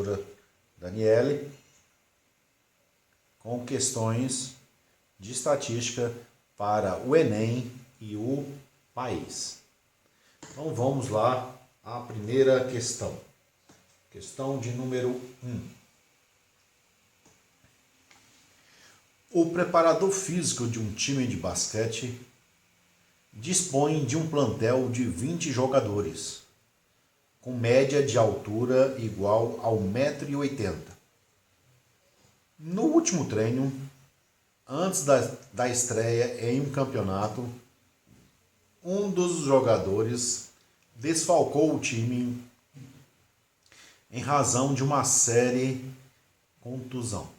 professora Daniele com questões de estatística para o Enem e o país. Então vamos lá à primeira questão. Questão de número 1. O preparador físico de um time de basquete dispõe de um plantel de 20 jogadores, com média de altura igual ao 1,80 m. No último treino, antes da estreia em um campeonato, um dos jogadores desfalcou o time em razão de uma séria contusão,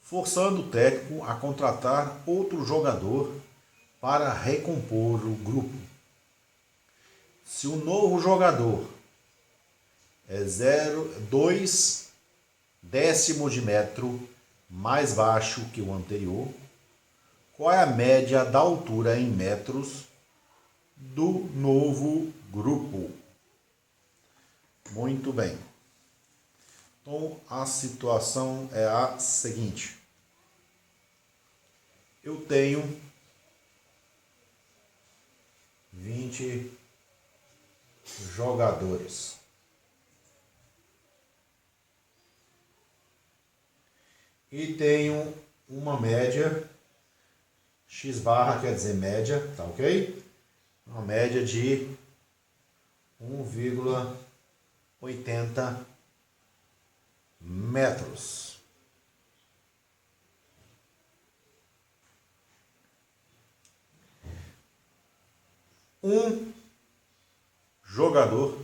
forçando o técnico a contratar outro jogador para recompor o grupo. Se o novo jogador é 0,2 décimos de metro mais baixo que o anterior, qual é a média da altura em metros do novo grupo? Muito bem. Então, a situação é a seguinte. Eu tenho 20 jogadores. E tenho uma média, x barra quer dizer média, tá ok? Uma média de 1,80 metros. Um jogador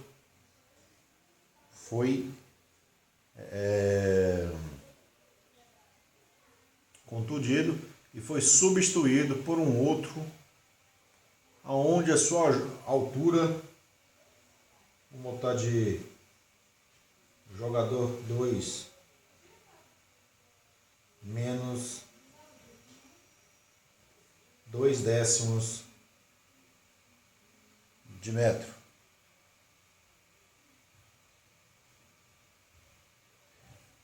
foi contundido e foi substituído por um outro, aonde a sua altura, vou botar de jogador 2 menos 2 décimos de metro.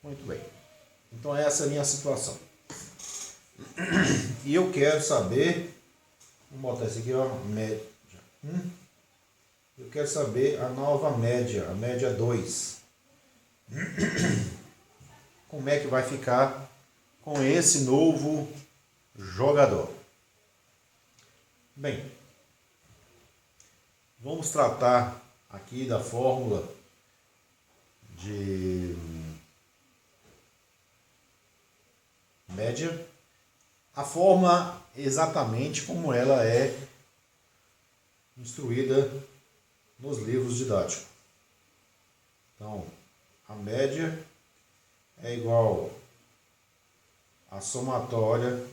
Muito bem. Então essa é a minha situação. E eu quero saber, vamos botar isso aqui, ó, média 1. Eu quero saber a nova média, a média 2. Como é que vai ficar com esse novo jogador? Bem, vamos tratar aqui da fórmula de média. A fórmula exatamente como ela é instruída nos livros didáticos. Então, a média é igual à somatória,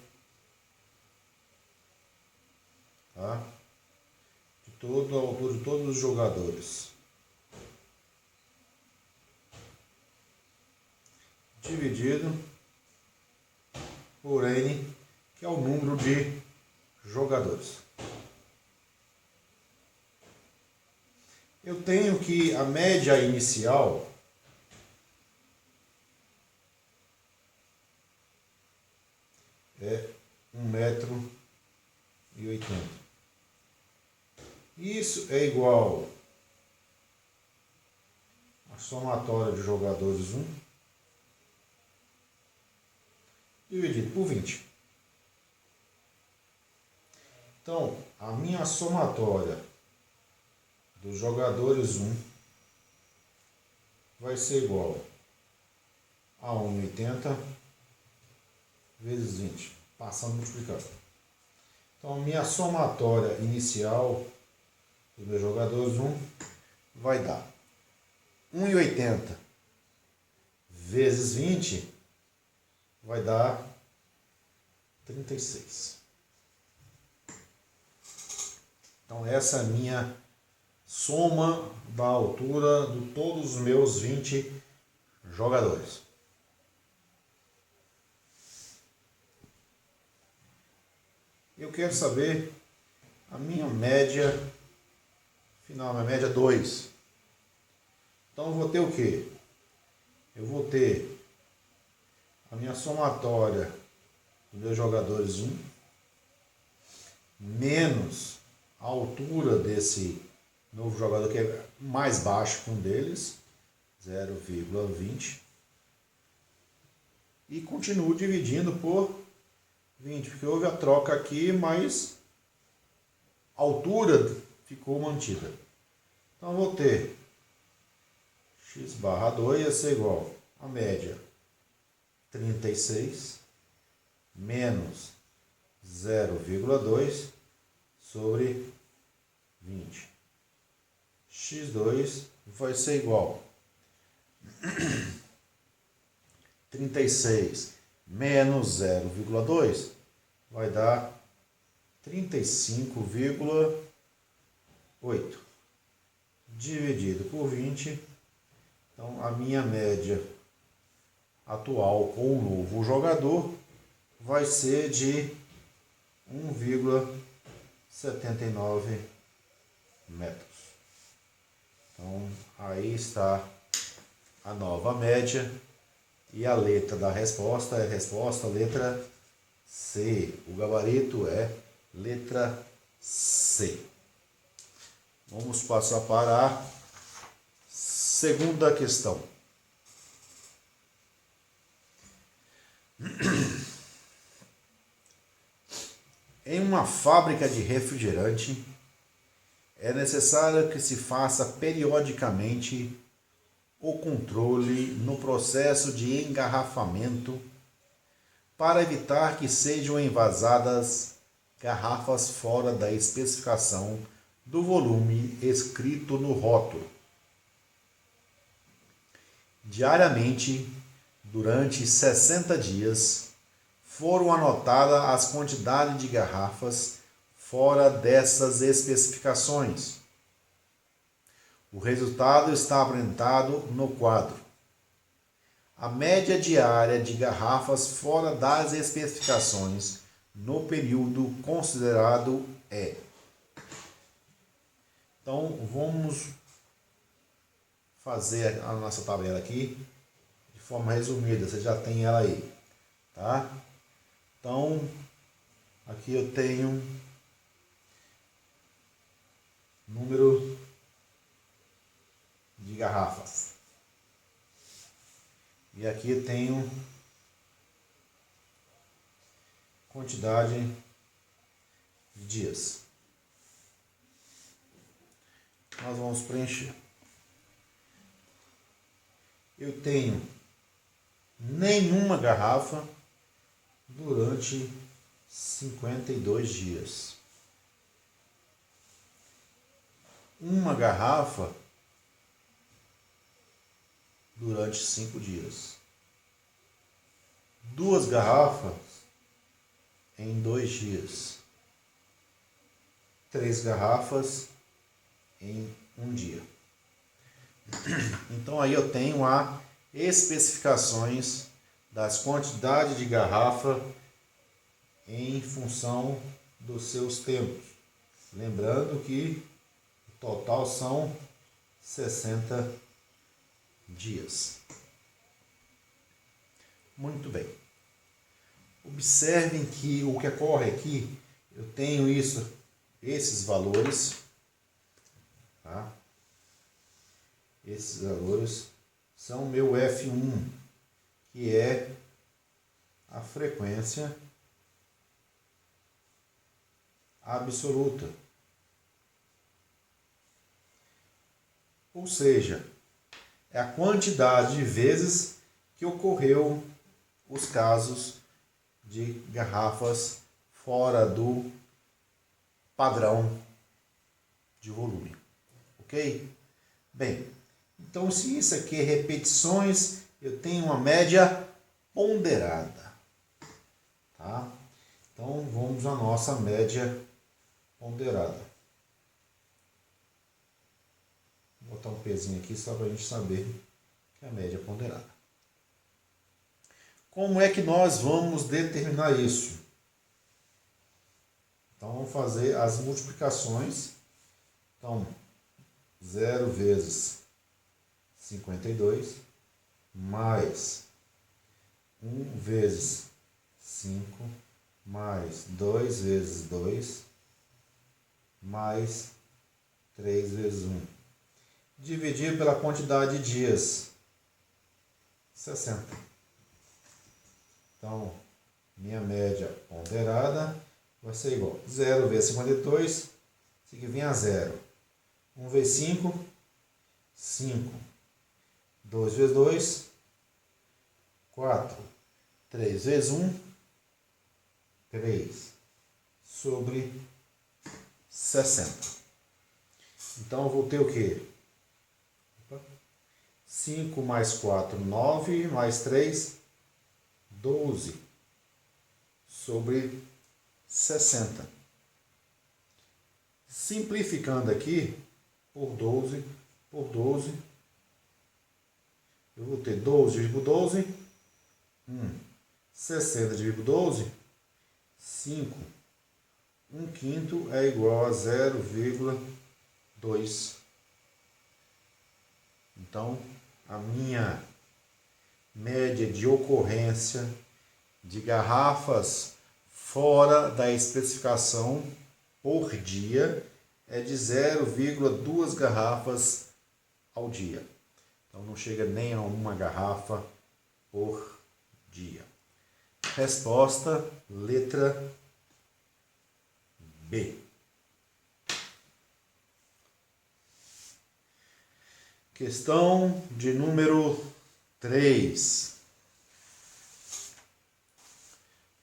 tá, de toda a altura de todos os jogadores, dividido por N, que é o número de jogadores. Eu tenho que a média inicial é 1,80 m. Isso é igual a somatória de jogadores 1 dividido por 20. Então, a minha somatória dos jogadores 1 vai ser igual a 1,80 vezes 20, passando multiplicando. Então, a minha somatória inicial dos meus jogadores 1 vai dar 1,80 vezes 20 vai dar 36. Então essa é a minha soma da altura de todos os meus 20 jogadores. Eu quero saber a minha média final, minha média 2. Então eu vou ter o quê? eu vou ter a minha somatória dos meus jogadores 1, menos a altura desse novo jogador, que é mais baixo que um deles, 0,20, e continuo dividindo por 20, porque houve a troca aqui, mas a altura ficou mantida. Então, vou ter x barra 2 ia ser igual a média 36 menos 0,2 sobre 20. x2 vai ser igual 36 menos 0,2 vai dar 35,8 dividido por 20. Então, a minha média atual com o novo jogador vai ser de 1,79 metros. Então, aí está a nova média. E a letra da resposta é letra C. O gabarito é letra C. Vamos passar para a segunda questão. Em uma fábrica de refrigerante, é necessário que se faça periodicamente o controle no processo de engarrafamento para evitar que sejam envasadas garrafas fora da especificação do volume escrito no rótulo. Diariamente, durante 60 dias, foram anotadas as quantidades de garrafas fora dessas especificações. O resultado está apresentado no quadro. A média diária de garrafas fora das especificações no período considerado é. Então, vamos fazer a nossa tabela aqui de forma resumida. Você já tem ela aí, tá? Então, aqui eu tenho número de garrafas. E aqui eu tenho quantidade de dias. Nós vamos preencher. Eu tenho nenhuma garrafa durante 52 dias. Uma garrafa durante 5 dias. 2 garrafas em 2 dias. 3 garrafas em 1 dia. Então aí eu tenho as especificações das quantidades de garrafa em função dos seus tempos. Lembrando que o total são 60 dias. Muito bem. Observem que o que ocorre aqui, eu tenho esses valores, tá? Esses valores são o meu F1, que é a frequência absoluta. Ou seja, é a quantidade de vezes que ocorreu os casos de garrafas fora do padrão de volume. Ok? Bem, então se isso aqui é repetições, eu tenho uma média ponderada. Tá? Então vamos à nossa média ponderada. Vou botar um pezinho aqui só para a gente saber que é a média ponderada. Como é que nós vamos determinar isso? Então vamos fazer as multiplicações. Então 0 vezes 52 mais 1 vezes 5 mais 2 vezes 2 mais 3 vezes 1. Dividir pela quantidade de dias, 60. Então, minha média ponderada vai ser igual a 0 vezes 52, isso aqui vem a 0. 1 vezes 5, 5. 2 vezes 2, 4. 3 vezes 1, 3. Sobre 60. Então, eu vou ter o quê? 5 mais 4, 9, mais 3, 12. Sobre 60. Simplificando aqui, por 12, eu vou ter 12 dividido por 12, 60 dividido por 12, 5. 1/5 é igual a 0,2. Então, a minha média de ocorrência de garrafas fora da especificação por dia é de 0,2 garrafas ao dia. Então, não chega nem a uma garrafa por dia. Resposta, letra B. Questão de número 3.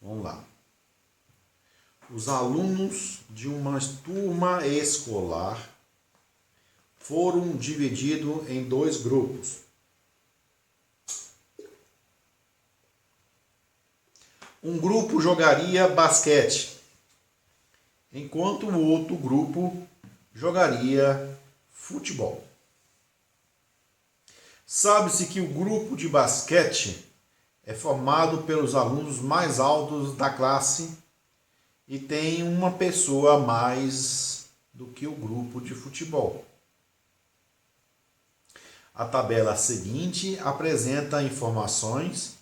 Vamos lá. Os alunos de uma turma escolar foram divididos em 2 grupos. Um grupo jogaria basquete, enquanto o outro grupo jogaria futebol. Sabe-se que o grupo de basquete é formado pelos alunos mais altos da classe e tem uma pessoa a mais do que o grupo de futebol. A tabela seguinte apresenta informações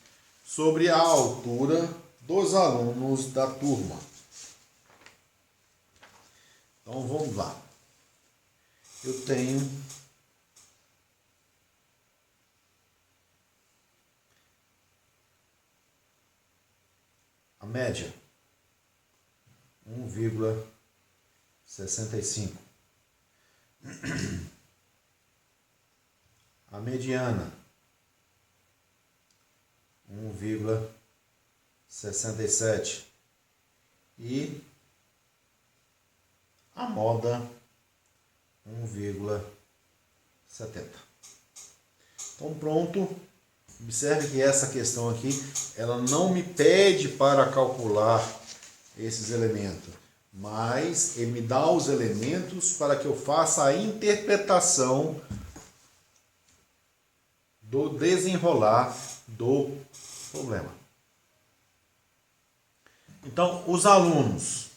sobre a altura dos alunos da turma. Então vamos lá. Eu tenho a média 1,65. A mediana 1,67 e a moda 1,70. Então pronto. Observe que essa questão aqui, ela não me pede para calcular esses elementos, mas ele me dá os elementos para que eu faça a interpretação do desenrolar do problema. Então, os alunos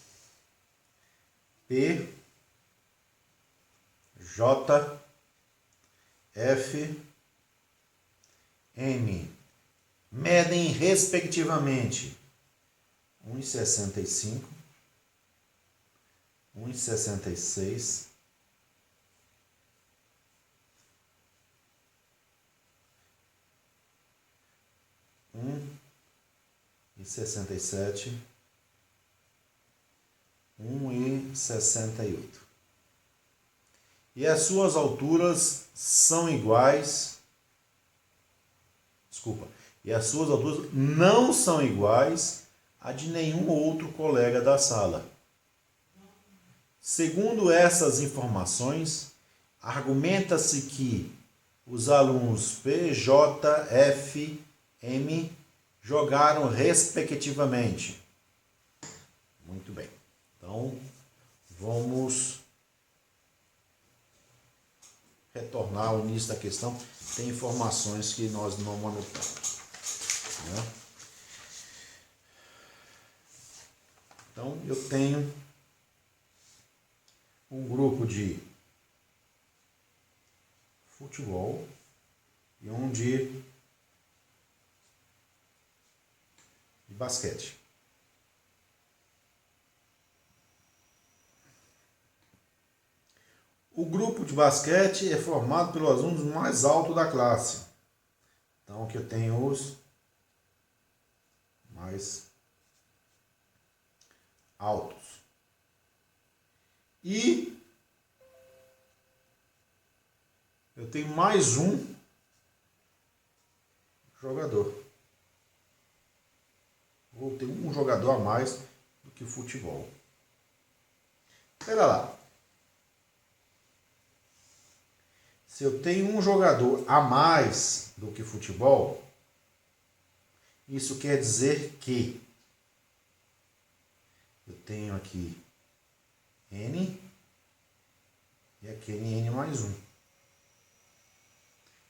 P, J, F, M medem respectivamente 1,65, 1,66, 1,67, 1,68. E as suas alturas são iguais. E as suas alturas não são iguais a de nenhum outro colega da sala. Segundo essas informações, argumenta-se que os alunos P, J, F, M jogaram respectivamente. Muito bem. Então, vamos retornar ao início da questão. Tem informações que nós não anotamos, né? Então, eu tenho um grupo de futebol e um de basquete. O grupo de basquete é formado pelos alunos mais altos da classe. Então aqui eu tenho os mais altos. E eu tenho mais um jogador. Vou ter um jogador a mais do que futebol. Espera lá. Se eu tenho um jogador a mais do que futebol, isso quer dizer que eu tenho aqui N e aqui N mais 1.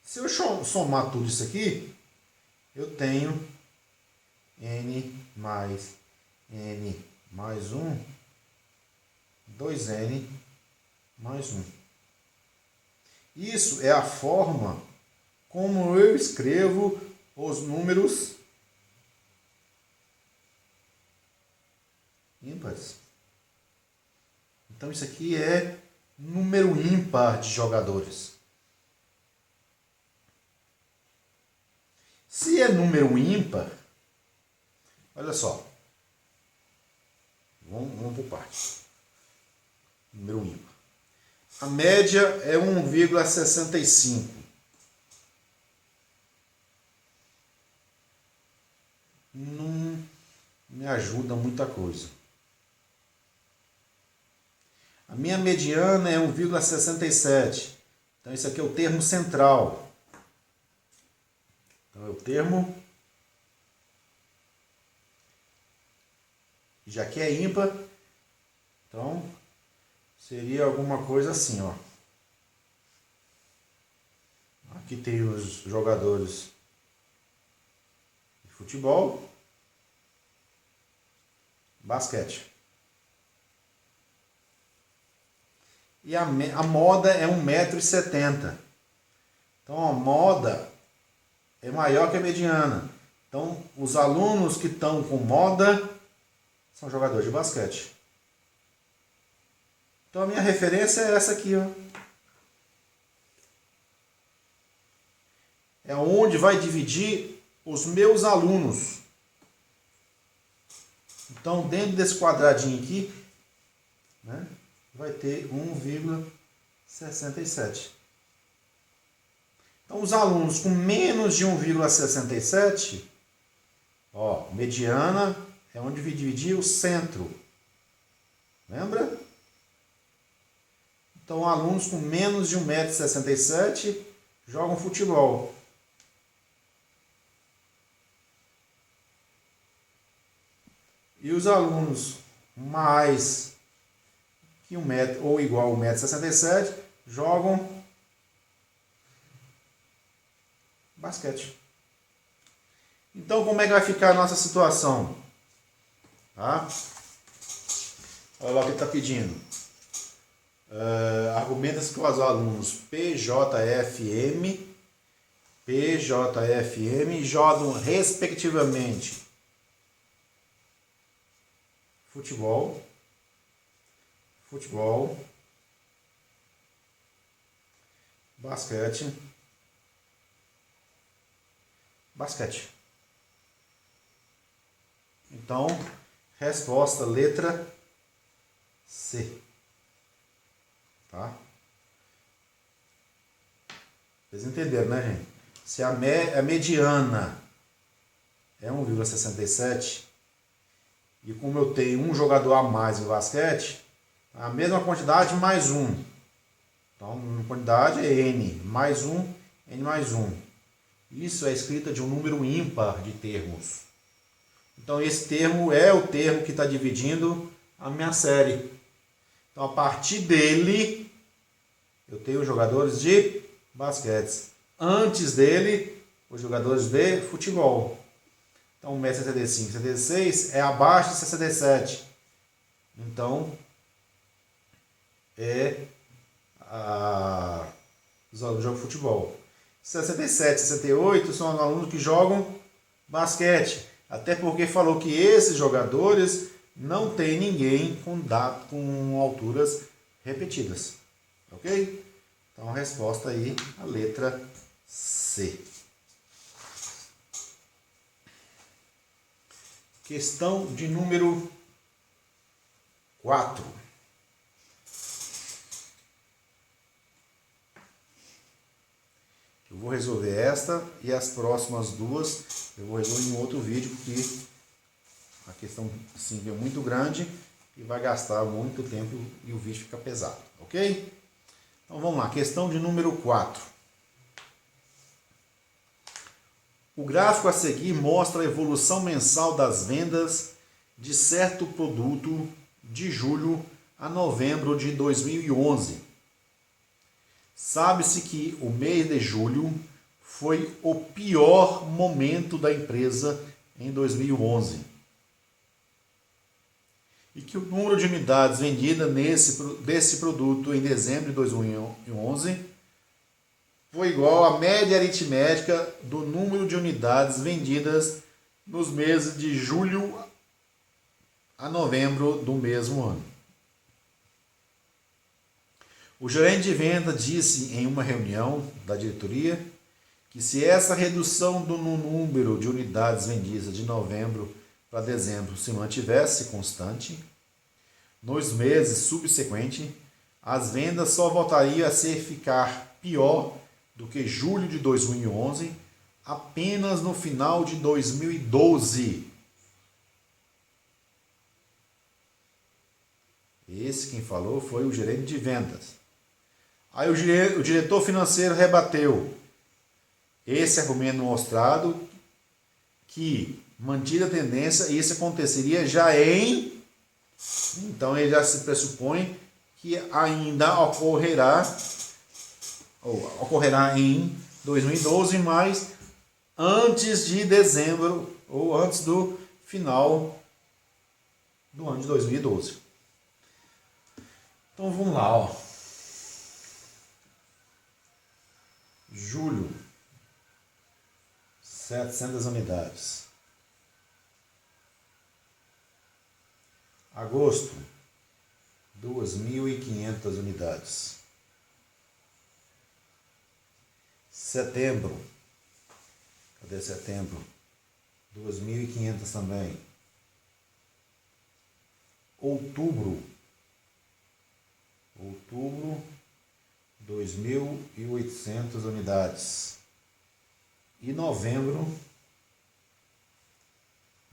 Se eu somar tudo isso aqui, eu tenho N mais 1, 2N mais 1. Isso é a forma como eu escrevo os números ímpares. Então isso aqui é número ímpar de jogadores. Se é número ímpar, olha só. Vamos por partes. Número ímpar. A média é 1,65. Não me ajuda muita coisa. A minha mediana é 1,67. Então, isso aqui é o termo central. Então, é o termo. Já que é ímpar, então seria alguma coisa assim, ó. Aqui tem os jogadores de futebol, basquete. E a moda é 1,70 m. Então a moda é maior que a mediana. Então os alunos que estão com moda são jogadores de basquete. Então a minha referência é essa aqui, ó. É onde vai dividir os meus alunos. Então dentro desse quadradinho aqui, né, vai ter 1,67. Então os alunos com menos de 1,67, ó, mediana é onde dividir o centro. Lembra? Então, alunos com menos de 1,67 m jogam futebol. E os alunos mais que 1 m ou igual a 1,67 m jogam basquete. Então, como é que vai ficar a nossa situação? Tá? Olha lá o que ele está pedindo. Argumenta-se que os alunos PJFM jogam respectivamente futebol, basquete. Então, resposta letra C. Tá? Vocês entenderam, né, gente? Se a mediana é 1,67 e como eu tenho um jogador a mais em basquete, a mesma quantidade mais um. Então, a quantidade é N mais 1, N mais 1. Isso é escrita de um número ímpar de termos. Então, esse termo é o termo que está dividindo a minha série. Então, a partir dele, eu tenho os jogadores de basquete. Antes dele, os jogadores de futebol. Então, 1,75 m, 76 é abaixo de 67. Então, os alunos jogam futebol. 67, 68 são os alunos que jogam basquete. Até porque falou que esses jogadores não tem ninguém com alturas repetidas. Ok? Então a resposta aí, a letra C. Questão de número 4. Eu vou resolver esta e as próximas duas eu vou resolver em outro vídeo, porque a questão 5 é muito grande e vai gastar muito tempo e o vídeo fica pesado, ok? Então vamos lá, questão de número 4. O gráfico a seguir mostra a evolução mensal das vendas de certo produto de julho a novembro de 2011. Sabe-se que o mês de julho foi o pior momento da empresa em 2011 e que o número de unidades vendidas desse produto em dezembro de 2011 foi igual à média aritmética do número de unidades vendidas nos meses de julho a novembro do mesmo ano. O gerente de venda disse em uma reunião da diretoria que se essa redução no número de unidades vendidas de novembro para dezembro se mantivesse constante, nos meses subsequentes, as vendas só voltariam a ficar pior do que julho de 2011, apenas no final de 2012. Esse quem falou foi o gerente de vendas. Aí o diretor financeiro rebateu esse argumento mostrado que, mantida a tendência, isso aconteceria já em... Então ele já se pressupõe que ainda ocorrerá em 2012, mas antes de dezembro ou antes do final do ano de 2012. Então vamos lá, ó. Julho, 700 unidades. Agosto, 2.500 unidades. Setembro, cadê setembro? 2.500 também. Outubro, 2.800 unidades. E novembro,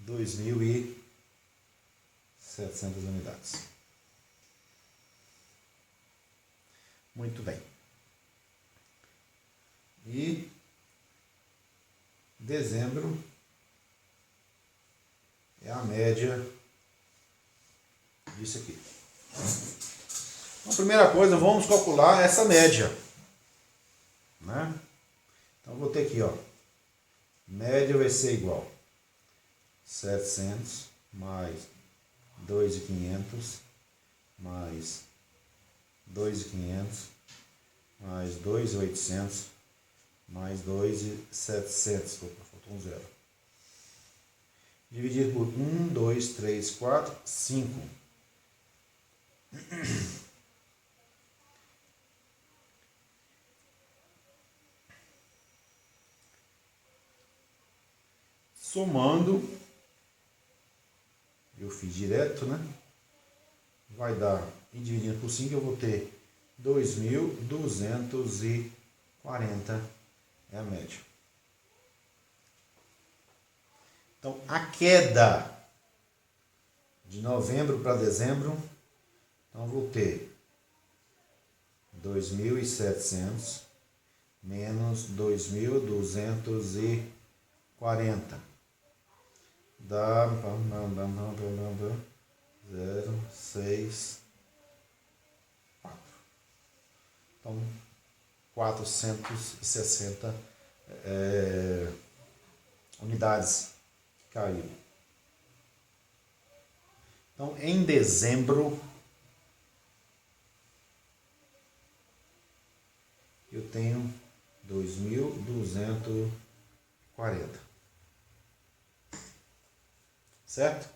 2.700 unidades. Muito bem. E dezembro é a média disso aqui. Então, primeira coisa, vamos calcular essa média, né? Então, vou ter aqui, ó, média vai ser igual 700 mais 2.500 mais 2.500 mais 2.800 mais 2.700, faltou um zero, dividido por 1, 2, 3, 4, 5. Somando, eu fiz direto, né? Vai dar, e dividindo por 5, eu vou ter 2.240 é a média. Então, a queda de novembro para dezembro, então eu vou ter 2.700 menos 2.240. Dá 0,6, 4. Então, 460 unidades que caíram. Então, em dezembro, eu tenho 2.240. certo?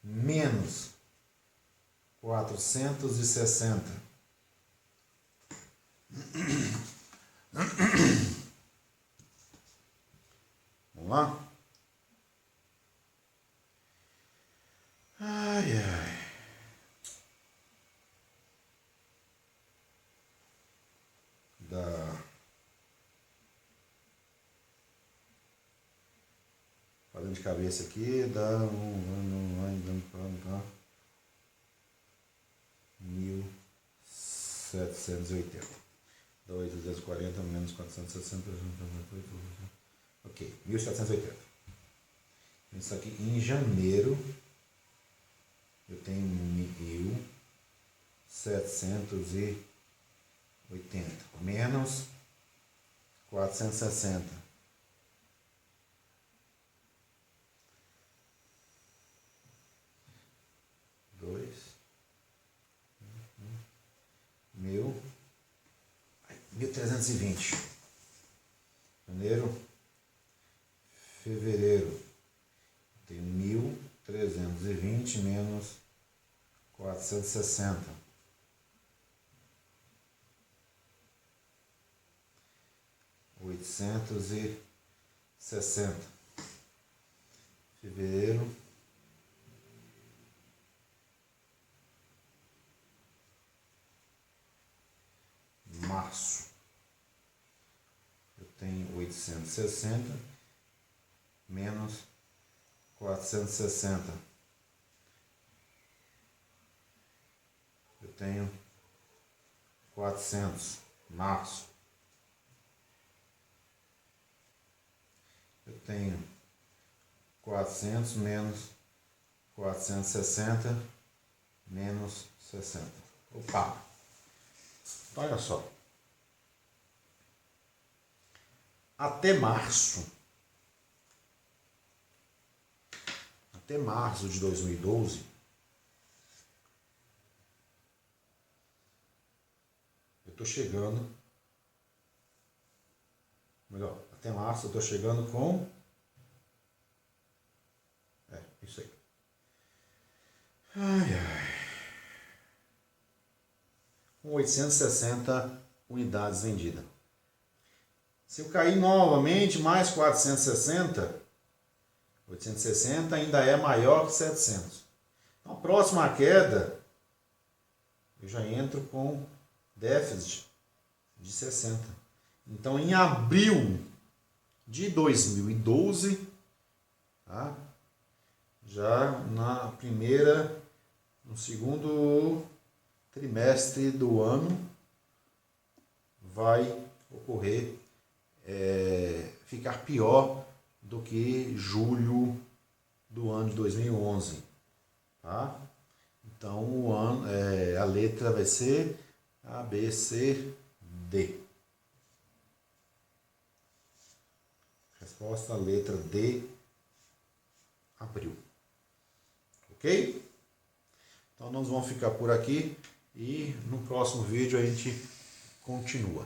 Menos 460. Vamos lá? Ai, ai. Fazendo de cabeça aqui, dá 1.780. 2.240 menos 460. Ok, 1.780. Isso aqui em janeiro eu tenho 1.780 menos 460. 1.320. Janeiro, fevereiro, tem 1.320 menos 460. R$860. Fevereiro, março, eu tenho 860 menos 460. Eu tenho 400. Março, eu tenho 400 menos 460 menos 60. Opa! Olha só. Até março de 2012, eu estou chegando, melhor, até março eu estou chegando com, isso aí. Ai, ai. Com 860 unidades vendidas. Se eu cair novamente mais 460, 860 ainda é maior que 700. Então, a próxima queda, eu já entro com déficit de 60. Então, em abril de 2012, tá? Já no segundo trimestre do ano, vai ocorrer, ficar pior do que julho do ano de 2011, tá? Então o ano, a letra vai ser A, B, C, D. Resposta, letra D, abril. Ok? Então nós vamos ficar por aqui e no próximo vídeo a gente continua.